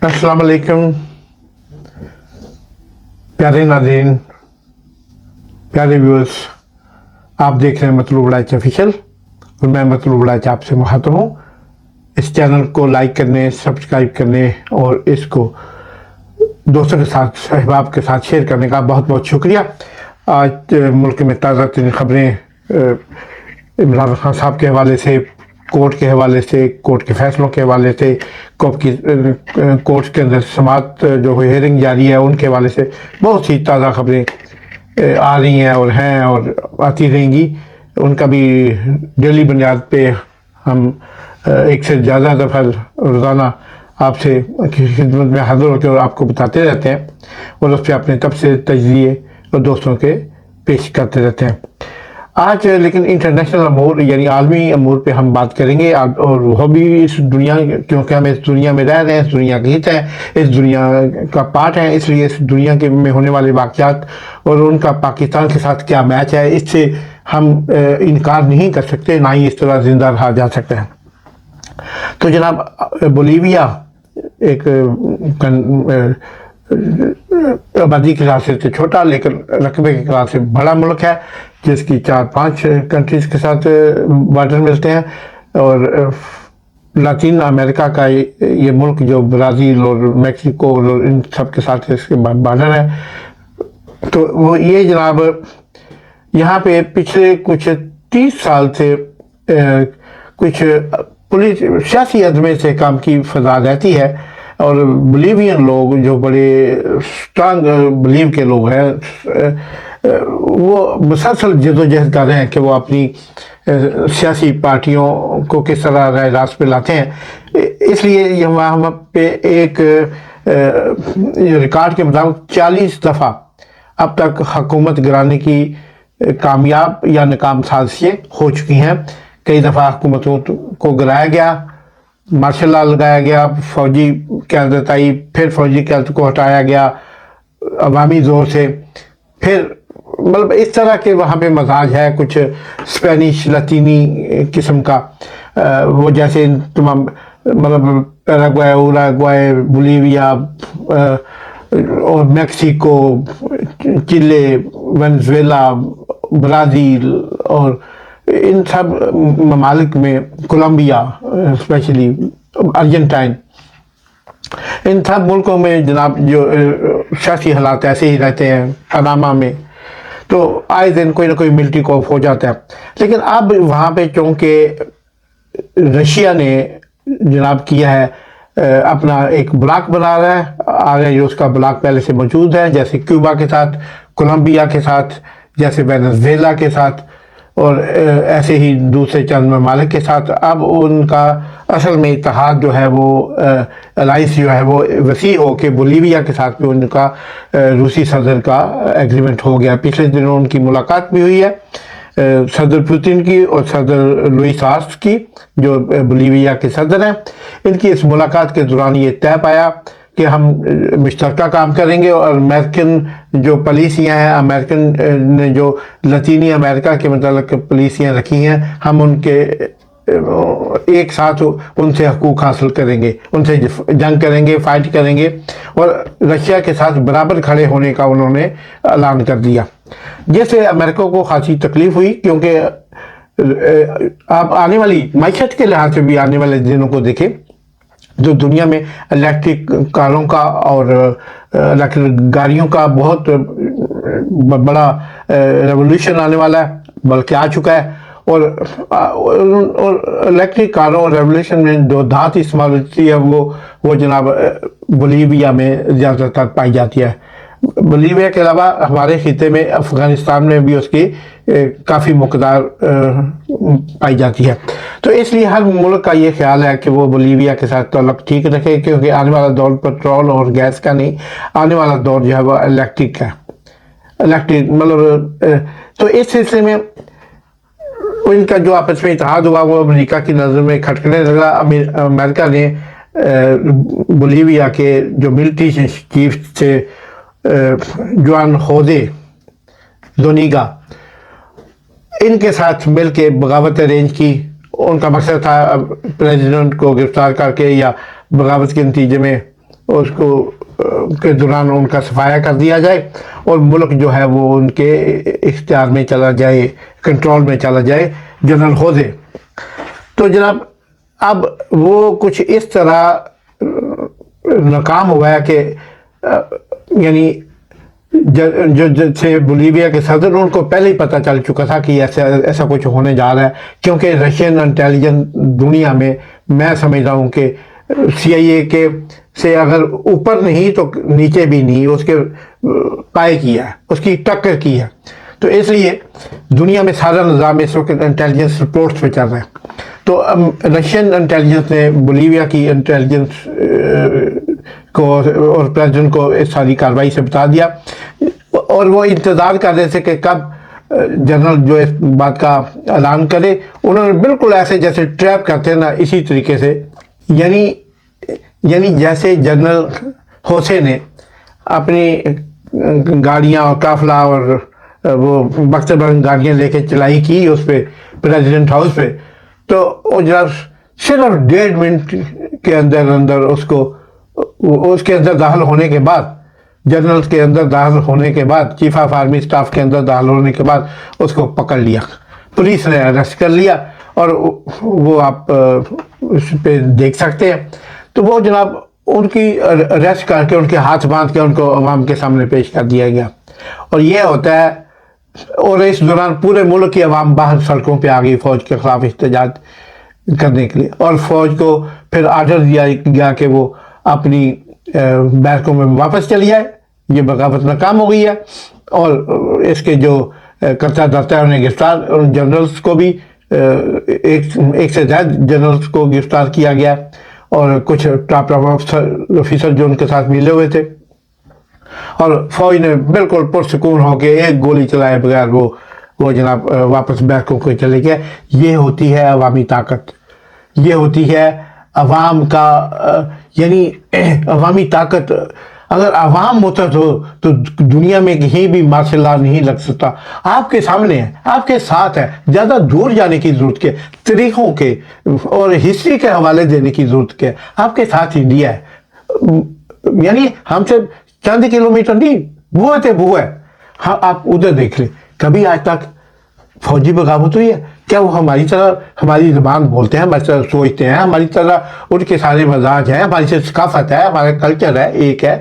अस्सलाम वालेकुम प्यारे नाज़रीन, प्यारे व्यूअर्स। आप देख रहे हैं मतलूब राइच ऑफिशियल और मैं मतलूब राइच आपसे मुखातब हूँ। इस चैनल को लाइक करने, सब्सक्राइब करने और इसको दोस्तों के साथ, अहबाब के साथ शेयर करने का बहुत बहुत शुक्रिया। आज मुल्क में ताज़ा तरीन खबरें इमरान खान साहब के हवाले से, कोर्ट के हवाले से, कोर्ट के फैसलों के हवाले से, कोर्ट के अंदर समाअत जो हियरिंग जारी है उनके हवाले से बहुत सी ताज़ा खबरें आ रही हैं और हैं और आती रहेंगी। उनका भी डेली बुनियाद पे हम एक से ज़्यादा दफ़ा रोज़ाना आपसे खिदमत में हाज़िर होकर और आपको बताते रहते हैं और उस पर अपने तबसरे, तजज़िये और दोस्तों के पेश करते रहते हैं। आज लेकिन इंटरनेशनल अमूर यानी आलमी अमूर पे हम बात करेंगे और वो भी इस दुनिया, क्योंकि हम इस दुनिया में रह रहे हैं, इस दुनिया के हित हैं, इस दुनिया का पार्ट है, इसलिए इस दुनिया के में होने वाले वाक़यात और उनका पाकिस्तान के साथ क्या मैच है, इससे हम इनकार नहीं कर सकते, ना ही इस तरह ज़िंदा रहा जा सकता है। तो जनाब, बोलीविया एक आबादी के लिहाज से छोटा लेकिन रकबे के लिहाज से बड़ा मुल्क है, जिसकी 4-5 कंट्रीज़ के साथ बॉर्डर मिलते हैं और लातीन अमेरिका का ये मुल्क जो ब्राज़ील और मेक्सिको और इन सब के साथ इसके बॉर्डर है। तो वो ये जनाब यहाँ पे पिछले कुछ 30 साल से कुछ पुलिस सियासी अदमे से काम की फजा रहती है और बोलीवियन लोग जो बड़े स्ट्रांग बिलीव के लोग हैं वो मुसलसल जदोजहद कर रहे हैं कि वो अपनी सियासी पार्टियों को किस तरह राय रास्त पे लाते हैं। इसलिए वहाँ पे एक रिकॉर्ड के मुताबिक 40 दफ़ा अब तक हुकूमत गिराने की कामयाब या नाकाम साजिशें हो चुकी हैं। कई दफ़ा हुकूमतों को गिराया गया, मार्शल लॉ लगाया गया, फौजी क़यादत आई, फिर फौजी क़यादत को हटाया गया अवामी ज़ोर से, फिर मतलब इस तरह के वहाँ पे मजाज है कुछ स्पेनिश लतीनी किस्म का। वो जैसे तमाम मतलब पैराग्वे, उरुग्वे, बोलीविया और मेक्सिको, चिले, वेनेजुएला, ब्राज़ील और इन सब ममालिक में, कोलंबिया स्पेशली, अर्जेंटाइन, इन सब मुल्कों में जनाब जो सियासी हालात ऐसे ही रहते हैं। पनामा में तो आए दिन कोई ना कोई मिलिट्री कॉप हो जाता है। लेकिन अब वहाँ पे चूँकि रशिया ने जनाब किया है अपना एक ब्लॉक बना रहा है, आगे जो उसका ब्लॉक पहले से मौजूद है, जैसे क्यूबा के साथ, कोलंबिया के साथ, जैसे वेनेजुएला के साथ और ऐसे ही दूसरे चंद ममालिक के साथ। अब उनका असल में इत्तेहाद जो है वो अलाइंस जो है वो वसी हो के बोलीविया के साथ भी उनका रूसी सदर का एग्रीमेंट हो गया। पिछले दिनों उनकी मुलाकात भी हुई है सदर पुतिन की और सदर लुइस आर्स्ट की, जो बोलीविया के सदर हैं। इनकी इस मुलाकात के दौरान ये तय पाया कि हम मुश्तरका काम करेंगे और अमेरिकन जो पॉलिसियाँ हैं, अमेरिकन ने जो लतीनी अमेरिका के मतलब पॉलिसियाँ रखी हैं, हम उनके एक साथ उनसे हकूक़ हासिल करेंगे, उनसे जंग करेंगे, फाइट करेंगे और रशिया के साथ बराबर खड़े होने का उन्होंने ऐलान कर दिया, जिससे अमेरिका को खासी तकलीफ़ हुई। क्योंकि आप आने वाली मैशत के लिहाज से भी आने वाले दिनों को देखें, जो दुनिया में इलेक्ट्रिक कारों का और इलेक्ट्रिक गाड़ियों का बहुत बड़ा रेवोल्यूशन आने वाला है, बल्कि आ चुका है। और इलेक्ट्रिक कारों और रेवोल्यूशन में जो धात इस्तेमाल होती है वो जनाब बोलीविया में ज़्यादातर पाई जाती है। बोलीविया के अलावा हमारे खिते में अफ़गानिस्तान में भी उसकी काफ़ी मकदार पाई जाती है। तो इसलिए हर मुल्क का ये ख्याल है कि वो बोलीविया के साथ ताल्लुक़ ठीक रखे, क्योंकि आने वाला दौर पेट्रोल और गैस का नहीं, आने वाला दौर जो है वो इलेक्ट्रिक है। इलेक्ट्रिक मतलब तो इस सिलसिले में इनका जो आपस में इत्तेहाद हुआ वो अमेरिका की नज़र में खटकने लगा। अमेरिका ने बोलीविया के जो मिलिट्री चीफ थे जुआन होजे ज़ूनिगा, इनके साथ मिल के बगावत अरेंज की। उनका मकसद था प्रेसिडेंट को गिरफ्तार करके या बगावत के नतीजे में اس کو کے دوران ان کا صفایا کر دیا جائے اور ملک جو ہے وہ ان کے اختیار میں چلا جائے، کنٹرول میں چلا جائے، جنرل خوزے۔ تو جناب اب وہ کچھ اس طرح ناکام ہوا ہے کہ یعنی جو تھے بولیویا کے صدر، ان کو پہلے ہی پتہ چل چکا تھا کہ ایسا کچھ ہونے جا رہا ہے، کیونکہ رشین انٹیلیجنس دنیا میں سمجھتا ہوں کہ سی آئی اے کے سے اگر اوپر نہیں تو نیچے بھی نہیں، اس کے پائے کیا ہے، اس کی ٹکر کی ہے۔ تو اس لیے دنیا میں سارا نظام اس وقت انٹیلیجنس رپورٹس پہ چل رہا ہے۔ تو رشین انٹیلیجنس نے بولیویا کی انٹیلیجنس کو اور پریزیڈنٹ کو اس ساری کارروائی سے بتا دیا، اور وہ انتظار کر رہے تھے کہ کب جنرل جو اس بات کا اعلان کرے۔ انہوں نے بالکل ایسے جیسے ٹریپ کرتے ہیں نا، اسی طریقے سے یعنی جیسے جنرل خوسے نے اپنی گاڑیاں اور قافلہ اور وہ بختر بند گاڑیاں لے کے چلائی کی اس پہ پریزیڈنٹ ہاؤس پہ، تو وہ جناب صرف 1.5 منٹ کے اندر اس کے اندر داخل ہونے کے بعد، جنرل کے اندر داخل ہونے کے بعد، چیف آف آرمی اسٹاف کے اندر داخل ہونے کے بعد اس کو پکڑ لیا، پولیس نے اریسٹ کر لیا، اور وہ آپ اس پہ دیکھ سکتے ہیں۔ تو وہ جناب ان کی اریسٹ کر کے ان کے ہاتھ باندھ کے ان کو عوام کے سامنے پیش کر دیا گیا، اور یہ ہوتا ہے۔ اور اس دوران پورے ملک کی عوام باہر سڑکوں پہ آ گئی فوج کے خلاف احتجاج کرنے کے لیے، اور فوج کو پھر آرڈر دیا گیا کہ وہ اپنی بیرکوں میں واپس چلی جائے، یہ بغاوت ناکام ہو گئی ہے۔ اور اس کے جو کرتا دھرتا ہے انہیں گرفتار، ان جنرلز کو بھی ایک سے زیادہ جنرلز کو گرفتار کیا گیا، اور کچھ ٹاپ آفیسر جو ان کے ساتھ ملے ہوئے تھے، اور فوج نے بالکل پرسکون ہو کے ایک گولی چلائے بغیر وہ جناب واپس بیرکوں کو چلے گئے۔ یہ ہوتی ہے عوامی طاقت، یہ ہوتی ہے عوام کا یعنی عوامی طاقت۔ اگر عوام ہوتا تو دنیا میں کہیں بھی مارشل لا نہیں لگ سکتا۔ آپ کے سامنے ہے، آپ کے ساتھ ہے، زیادہ دور جانے کی ضرورت کیا، طریقوں کے اور ہسٹری کے حوالے دینے کی ضرورت کیا، آپ کے ساتھ انڈیا ہے، یعنی ہم سے چند کلومیٹر نہیں، وہ ہے۔ ہاں آپ ادھر دیکھ لیں، کبھی آج تک فوجی بغاوت ہوئی ہے کیا؟ وہ ہماری طرح ہماری زبان بولتے ہیں، ہماری طرح سوچتے ہیں، ہماری طرح ان کے سارے مزاج ہیں، ہماری سے ثقافت ہے، ہمارا کلچر ہے، ایک ہے،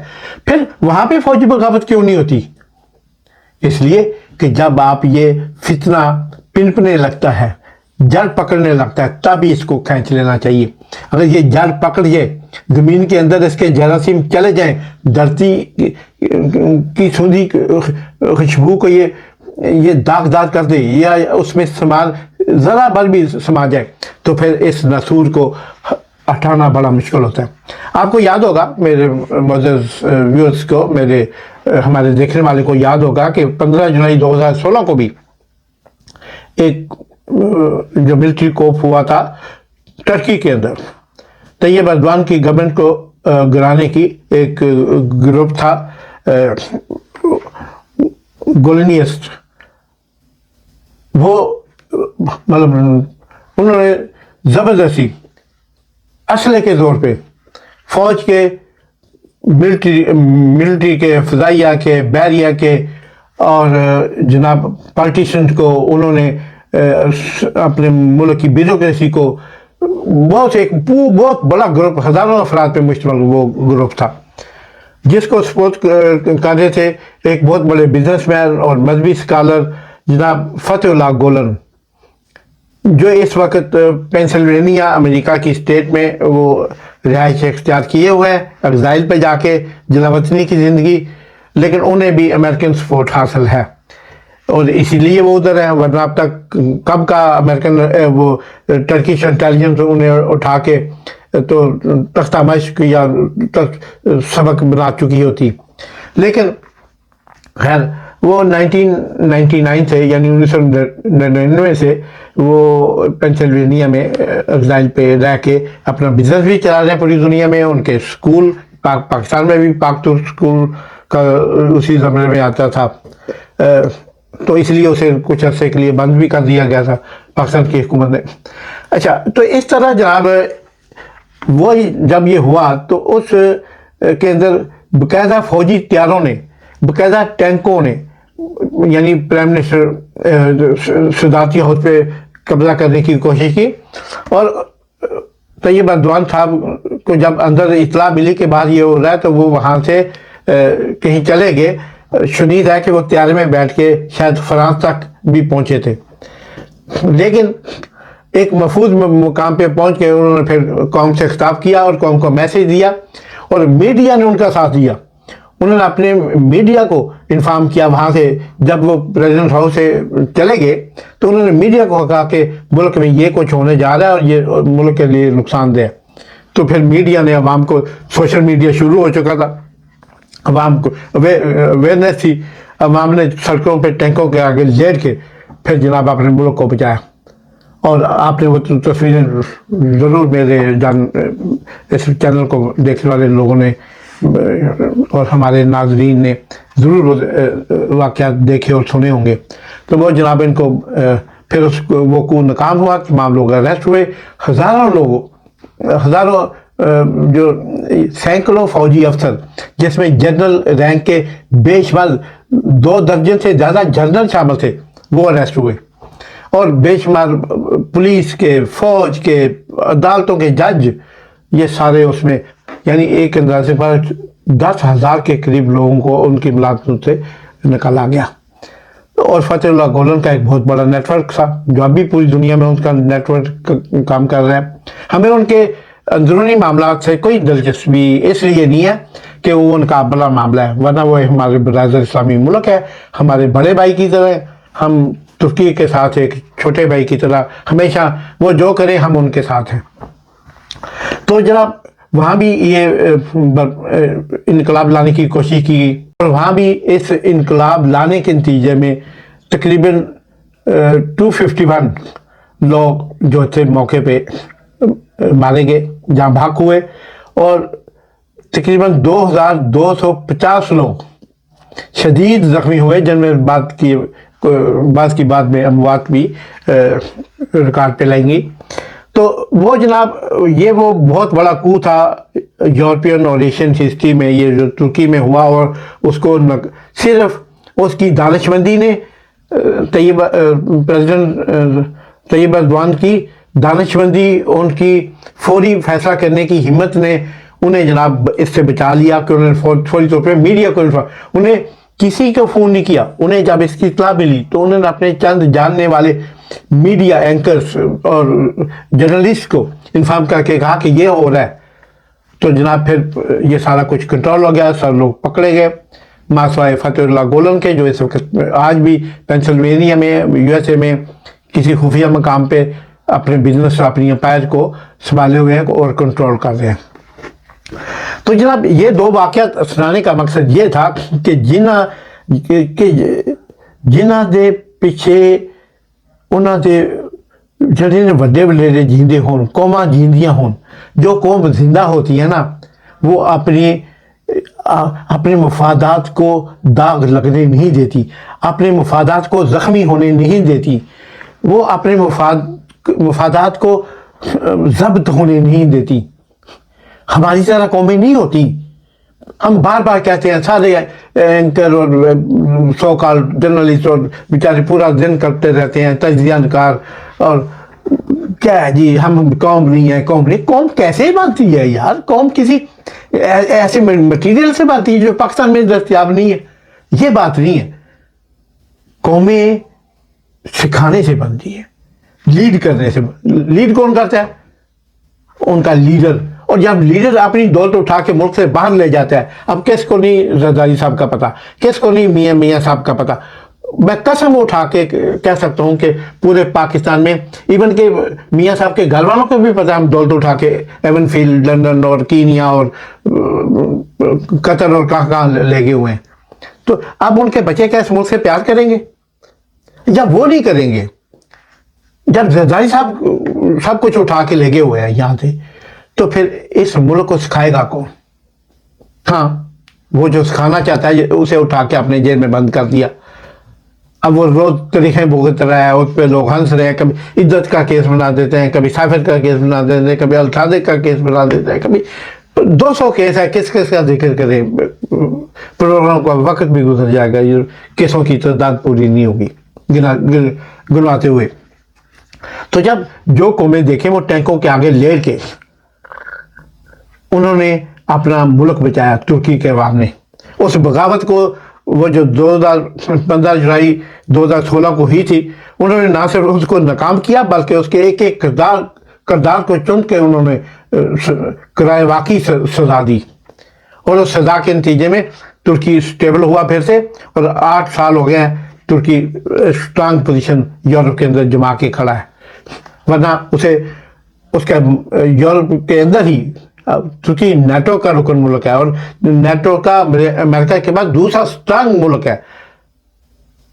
پھر وہاں پہ فوجی بغاوت کیوں نہیں ہوتی؟ اس لیے کہ جب آپ یہ فتنہ پنپنے لگتا ہے، جڑ پکڑنے لگتا ہے، تب اس کو کھینچ لینا چاہیے۔ اگر یہ جڑ پکڑ جائے، زمین کے اندر اس کے جراثیم چلے جائیں، دھرتی کی سوندھی خوشبو کو یہ داغدار کر دے، یا اس میں ذرا بھر بھی سما جائے، تو پھر اس نسور کو ہٹانا بڑا مشکل ہوتا ہے۔ آپ کو یاد ہوگا، میرے معزز ویورز کو، ہمارے دیکھنے والے کو یاد ہوگا کہ 15 جولائی 2016 کو بھی ایک جو ملٹری کوپ ہوا تھا ٹرکی کے اندر، طیب اردوان کی گورنمنٹ کو گرانے کی ایک گروپ تھا، گولنیسٹ، وہ مطلب انہوں نے زبردستی اسلحے کے زور پہ فوج کے، ملٹری کے، فضائیہ کے، بحریہ کے اور جناب پالیٹیشنز کو انہوں نے اپنے ملک کی بیوروکریسی کو بہت بڑا گروپ، ہزاروں افراد پہ مشتمل وہ گروپ تھا، جس کو سپورٹ کر رہے تھے ایک بہت بڑے بزنس مین اور مذہبی اسکالر جناب فتح اللہ گولن، جو اس وقت پینسلوینیا امریکہ کی اسٹیٹ میں وہ رہائش اختیار کیے ہوئے ہیں، ایگزائل پہ جا کے جلا وطنی کی زندگی، لیکن انہیں بھی امریکن سپورٹ حاصل ہے، اور اسی لیے وہ ادھر ہیں، ورنہ اب تک کب کا امریکن وہ ٹرکش انٹیلیجنس انہیں اٹھا کے تو تختہ مشق یا سبق بنا چکی ہوتی۔ لیکن خیر وہ 1999 سے یعنی 1999 سے وہ پینسلوینیا میں ایگزائل پہ رہ کے اپنا بزنس بھی چلا رہے ہیں پوری دنیا میں۔ ان کے اسکول پاکستان میں بھی پاک ترک اسکول کا اسی زمانے میں آتا تھا، تو اس لیے اسے کچھ عرصے کے لیے بند بھی کر دیا گیا تھا پاکستان کی حکومت نے۔ اچھا، تو اس طرح جناب وہ جب یہ ہوا تو اس के अंदर बाकायदा फौजी त्यारों ने, बाकायदा टैंकों ने, यानी प्राइम मिनिस्टर सदाती हाउस पे कब्जा करने की कोशिश की। और तैयब अर्दवान साहब को जब अंदर इतला मिली के बाद ये हो रहा है तो वो वहाँ से कहीं चले गए। शुनीद है कि वो त्यारे में बैठ के शायद फ्रांस तक भी पहुँचे थे, लेकिन एक महफूज मुकाम पे पहुँच के उन्होंने फिर कौम से खिताब किया और कौम को मैसेज दिया, और मीडिया ने उनका साथ दिया। उन्होंने अपने मीडिया को इन्फॉर्म किया वहाँ से, जब वो प्रेसिडेंट हाउस से चले गए तो उन्होंने मीडिया को कहा कि मुल्क में ये कुछ होने जा रहा है और ये मुल्क के लिए नुकसानदेह है। तो फिर मीडिया ने अवाम को, सोशल मीडिया शुरू हो चुका था, अवाम को अवेयरनेस थी, अवाम ने सड़कों पे टैंकों के आगे लेट के फिर जनाब अपने मुल्क को बचाया। और आपने वो तस्वीरें ज़रूर मेरे इस चैनल को देखने वाले लोगों ने और हमारे नाजरीन ने ज़रूर वाक़यात देखे और सुने होंगे। तो वो जनाब इनको फिर वो को नाकाम हुआ, तमाम लोग अरेस्ट हुए, हज़ारों जो सैकड़ों फौजी अफसर जिसमें जनरल रैंक के बेशुमार 2 दर्जन से ज़्यादा जनरल शामिल थे वो अरेस्ट हुए, और बेशुमार पुलिस के, फौज के, अदालतों के जज, ये सारे उसमें, यानी एक अंदाजे पर 10,000 के करीब लोगों को उनकी मुलाजमत से निकाला गया। और फतेहुल्लाह गोलन का एक बहुत बड़ा नेटवर्क था जो अभी पूरी दुनिया में उनका नेटवर्क काम कर रहा है। हमें उनके अंदरूनी मामला से कोई दिलचस्पी इसलिए नहीं है कि वो उनका बड़ा मामला है, वरना वो हमारे बरादर इस्लामी मुल्क है, हमारे बड़े भाई की तरह। हम तुर्की के साथ एक छोटे भाई की तरह, हमेशा वो जो करें हम उनके साथ हैं। तो जनाब वहाँ भी ये इनकलाब लाने की कोशिश की, और वहाँ भी इस इनकलाब लाने के नतीजे में तकरीबन 251 लोग जो थे मौके पे मारे गए, जहाँ भाग हुए, और तकरीबन 2250 लोग शदीद ज़ख्मी हुए, जिनमें बात की बाद में अमवात भी रिकॉर्ड पे लाएंगी। तो वो जनाब ये वो बहुत बड़ा कू था यूरोपियन और एशियन हिस्ट्री में, ये जो तुर्की में हुआ, और उसको सिर्फ उसकी दानिशमंदी ने, प्रेसिडेंट तैयब अर्दवान की दानिशमंदी, उनकी फौरी फैसला करने की हिम्मत ने उन्हें जनाब इससे बचा लिया कि उन्होंने फौरी तौर पर मीडिया को, उन्हें किसी को फ़ोन नहीं किया। उन्हें जब इसकी इत्तला मिली तो उन्होंने अपने चंद जानने वाले मीडिया एंकर्स और जर्नलिस्ट को इन्फॉर्म करके कहा कि ये हो रहा है। तो जनाब फिर ये सारा कुछ कंट्रोल हो गया, सब लोग पकड़े गए, मासवाए फतेहुल्लाह गोलन के, जो इस वक्त आज भी पेंसिल्वेनिया में, यूएसए में किसी खुफिया मकाम पे अपने बिजनेस, अपनी एम्पायर को संभाले हुए हैं और कंट्रोल कर रहे हैं। तो जनाब ये 2 वाक़यात सुनाने का मकसद ये था कि जिन्हां दे पिछे उन्हां दे ਜਿਹੜੇ ने ਵੱਡੇ वडेरे जींदे होन, कौमां जींदियां होन। जो कौम जिंदा होती है ना, वो अपने मफादात को दाग लगने नहीं देती, अपने मफादात को ज़ख्मी होने नहीं देती, वो अपने मफादात को ज़ब्त होने नहीं देती। हमारी तरह कौमें नहीं होती। हम बार बार कहते हैं, सारे एंकर और सो कॉल जर्नलिस्ट और बेचारे पूरा दिन करते रहते हैं तजज़ियाकार, और क्या है जी, हम कौम नहीं है, कौम कैसे बनती है यार? कौम किसी ऐसे मटीरियल से बनती है जो पाकिस्तान में दस्तयाब नहीं है, ये बात नहीं है। कौमें सिखाने से बनती है, लीड करने से। लीड कौन करता है? उनका लीडर। और जब लीडर अपनी दौलत उठा के मुल्क से बाहर ले जाता है, अब किसको नहीं रज़ाई साहब का पता, किसको नहीं मियाँ साहब का पता। मैं कसम उठा के कह सकता हूँ कि पूरे पाकिस्तान में, इवन के मियाँ साहब के घर वालों को भी पता है हम दौलत उठा के एवनफील्ड, लंदन और कीनिया और कतर और कहाँ ले गए हुए हैं। तो अब उनके बच्चे क्या इस मुल्क से प्यार करेंगे? जब वो नहीं करेंगे, जब रज़ाई साहब सब कुछ उठा के ले गए हुए हैं यहाँ से, तो फिर इस मुल्क को सिखाएगा कौन? हाँ, वो जो सिखाना चाहता है उसे उठा के अपने जेल में बंद कर दिया। अब वो रोज तरीक़े भुगत रहा है, उस पर लोग हंस रहे हैं। कभी इज्जत का केस बना देते हैं, कभी साफिर का केस बना देते हैं, कभी अलसादे का केस बना देते हैं, कभी 200 केस है, किस किस का जिक्र करें, प्रोग्राम का वक्त भी गुजर जाएगा, ये केसों की तादाद पूरी नहीं होगी गिनवाते हुए। तो जब जो कौमें देखें वो टैंकों के आगे लेट के उन्होंने अपना मुल्क बचाया, तुर्की के अवाम ने उस बगावत को, वो जो 2015 जुलाई 2016 को हुई थी, उन्होंने ना सिर्फ उसको नाकाम किया बल्कि उसके एक एक किरदार को चुन के उन्होंने किराए वाकई सजा दी, और उस सजा के नतीजे में तुर्की स्टेबल हुआ फिर से, और 8 साल हो गए हैं तुर्की स्ट्रांग पोजीशन यूरोप के अंदर जमा के खड़ा है। वरना उसे उसका यूरोप के अंदर ही तुर्की नेटो का रुकन मुल्क है, और नेटो का अमेरिका के बाद दूसरा स्ट्रांग मुल्क है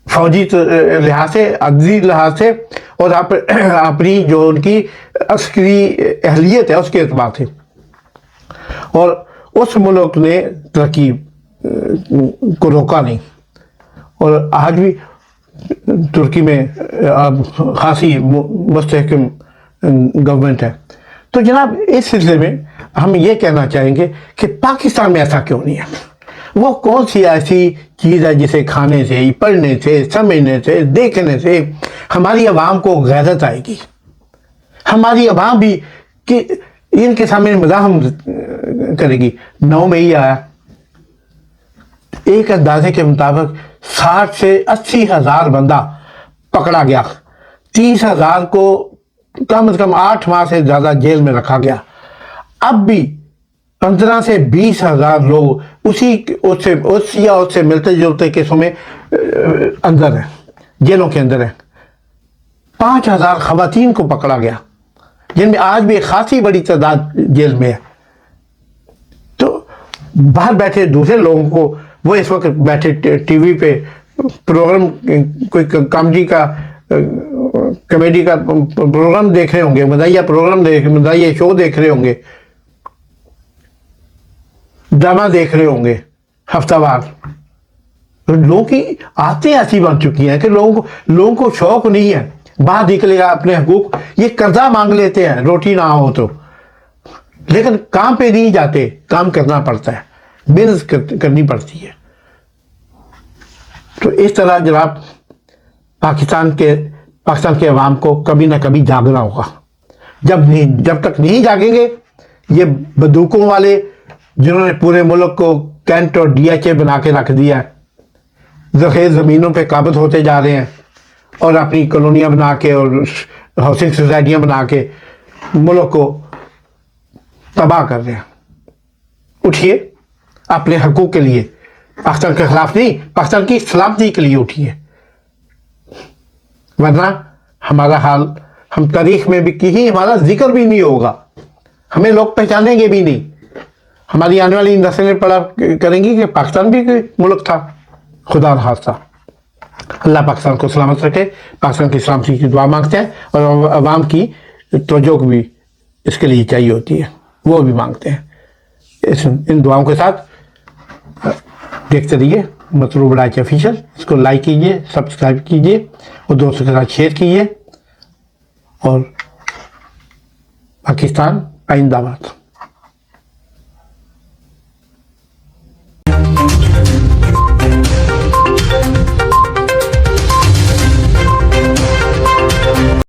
फौजी लिहाज से, अददी लिहाज से, और अपनी जो उनकी अस्करी अहलियत है उसके एतबार से। और उस मुल्क ने तरक्की को रोका नहीं, और आज भी तुर्की में खासी मुस्तहकम गवर्नमेंट है। तो जनाब इस सिलसिले में हम ये कहना चाहेंगे कि पाकिस्तान में ऐसा क्यों नहीं है? वो कौन सी ऐसी चीज़ है जिसे खाने से, पढ़ने से, समझने से, देखने से हमारी आवाम को गैरत आएगी, हमारी आवाम भी कि इनके सामने मज़ाहम करेगी। 9 मई आया, एक अंदाजे के मुताबिक 60 से 80 हज़ार बंदा पकड़ा गया, 30 हज़ार को कम से कम 8 माह से ज़्यादा जेल में रखा गया। अब भी 15 से 20 हज़ार लोग उससे मिलते जुलते केसों में अंदर हैं, जेलों के अंदर हैं। 5,000 खवातीन को पकड़ा गया, जिनमें आज भी खासी बड़ी तादाद जेल में है। तो बाहर बैठे दूसरे लोगों को, वो इस वक्त बैठे टीवी पे प्रोग्राम, कोई कॉमेडी का कॉमेडी का प्रोग्राम देख रहे होंगे, मज़ाहिया शो देख रहे होंगे, ड्रामा देख रहे होंगे हफ्तावार। लोगों की आदतें ऐसी बन चुकी हैं कि लोगों को शौक नहीं है बाहर निकलेगा अपने हकूक, ये कर्जा मांग लेते हैं रोटी ना हो तो, लेकिन काम पे नहीं जाते, काम करना पड़ता है, मेहनत करनी पड़ती है। तो इस तरह जनाब पाकिस्तान के अवाम को कभी ना कभी जागना होगा। जब तक नहीं जागेंगे, ये बंदूकों वाले जिन्होंने पूरे मुल्क को कैंट और DHA बना के रख दिया है, ज़ख़ीर ज़मीनों पे काबिज होते जा रहे हैं, और अपनी कॉलोनियाँ बना के और हाउसिंग सोसाइटियाँ बना के मुल्क को तबाह कर रहे हैं। उठिए अपने हकूक़ के लिए, पाकिस्तान के खिलाफ नहीं, पाकिस्तान की सलामती के लिए उठिए, वरना हमारा हाल, हम तारीख में भी कहीं हमारा जिक्र भी नहीं होगा, हमें लोग पहचानेंगे भी नहीं। हमारी आने वाली नस्लें पढ़ा करेंगी कि पाकिस्तान भी कोई मुल्क था, खुदा न खास्ता। अल्लाह पाकिस्तान को सलामत रखे, पाकिस्तान की सलामती की दुआ मांगते हैं, और अवाम की तवज्जो भी इसके लिए चाहिए होती है, वो भी मांगते हैं। इन दुआओं के साथ देखते रहिए मतलूब राइच ऑफिशियल। इसको लाइक कीजिए, सब्सक्राइब कीजिए, और दोस्तों के साथ शेयर कीजिए। और पाकिस्तान जिंदाबाद।